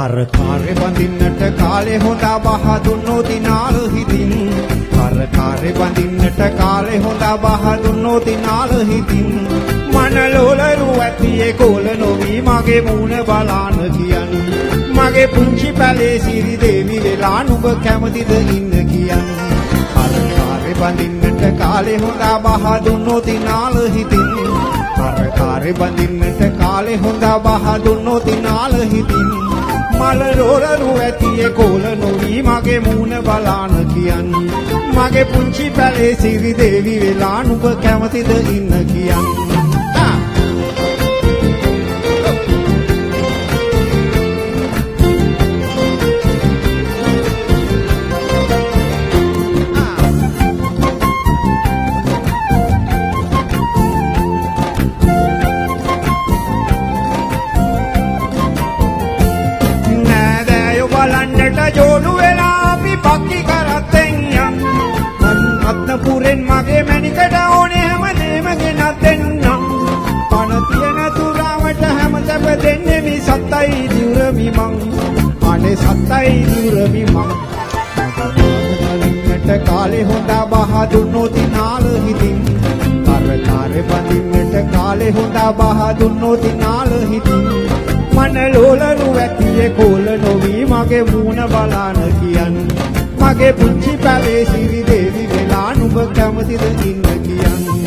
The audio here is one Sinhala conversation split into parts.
කරකාරේ බඳින්නට කාලේ හොඳා බහ දුන්නෝ දිනාල හිතින් කරකාරේ බඳින්නට කාලේ හොඳා බහ දුන්නෝ දිනාල හිතින් මනලෝලරු ඇතියේ කොල නොවි මගේ මූණ බලාන කියන්නේ මගේ පුංචි පැලේ සිරි දේවි වෙලා නුඹ කැමතිද ඉන්න කියන්නේ කරකාරේ බඳින්නට කාලේ හොඳා බහ දුන්නෝ දිනාල හිතින් කරකාරේ බඳින්නට කාලේ හොඳා බහ දුන්නෝ දිනාල හිතින් මල රෝරරු ඇතියේ කොල නොවි මගේ මූණ බලාන කියන්නේ මගේ පුංචි පැලේ සිරි දේවි වෙලා නුඹ කැමතිද ඉන්න කියන්නේ ජෝඩු වෙලා අපි පක්කි කරත්තෙන් යම් රත්නපුරෙන් මගේ මැණිකට ඕනේ හැමදේම ගෙනත් දෙන්නම් පණ තියෙන තුරාවට හැමතැප දෙන්නේ මේ සත්තයි දිවුරමි මං අනේ සත්තයි දිවුරමි මං බඳින්නට කාලේ හොඳා බහ දුන්නෝ දිනාල හිතින් කරකාරේ බඳින්නට කාලේ හොඳා බහ දුන්නෝ දිනාල හිතින් මනලෝලරු ඇතියේ කොල නොවි මගේ මූණ බලාන කියන්නේ මගේ පුංචි පැලේ සිරි දේවි වෙලා නුඹ කැමතිද ඉන්න කියන්නේ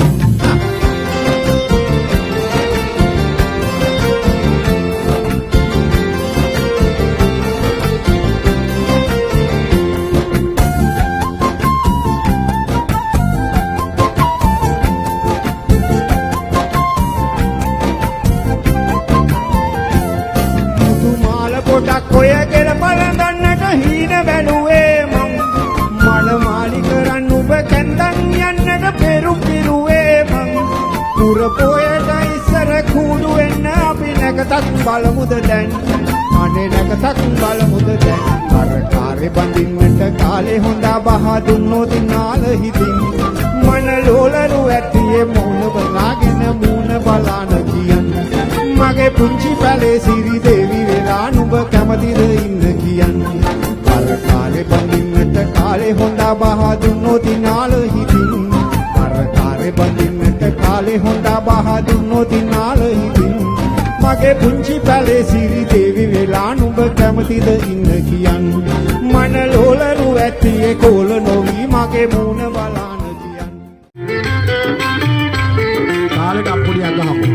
ගොඩක් ඔය ගෙල බලඳන්නට හීන බැලුවේ මං මන මාලි කරන්න ඔබ කැන්දන් යන්නට පෙරුම් පිරුවේ මං පුර පොයට ඉස්සර කුඩු වෙන්න අපි නැකතක් බලමුද දැන් අනේ නැකතක් බලමුද දැන් කරකාරේ බඳින්නට කාලේ හොඳා බහ දුන්නෝ දිනාල හිතින් මන ලෝලරු ඇතියේ මූණ බලාගෙන මූණ බලාන කියන්නේ මගේ පුංචි පැලේ සිරි දේවි වෙලා නුඹ කැමතිද ඉන්න කියන්නේ කරකාරේ බඳින්නට කාලේ හොඳා බහ දුන්නෝ දිනාල හිතින් කරකාරේ බඳින්නට කාලේ හොඳා බහ දුන්නෝ දිනාල හිතින් මගේ පුංචි පැලේ සිරි දේවි වෙලා නුඹ කැමතිද ඉන්න කියන්නේ මන ලෝලරු ඇතියේ කොල නොවි මගේ මූණ බලාන කියන්නේ කාලේට අප්පුඩියක් ගහමු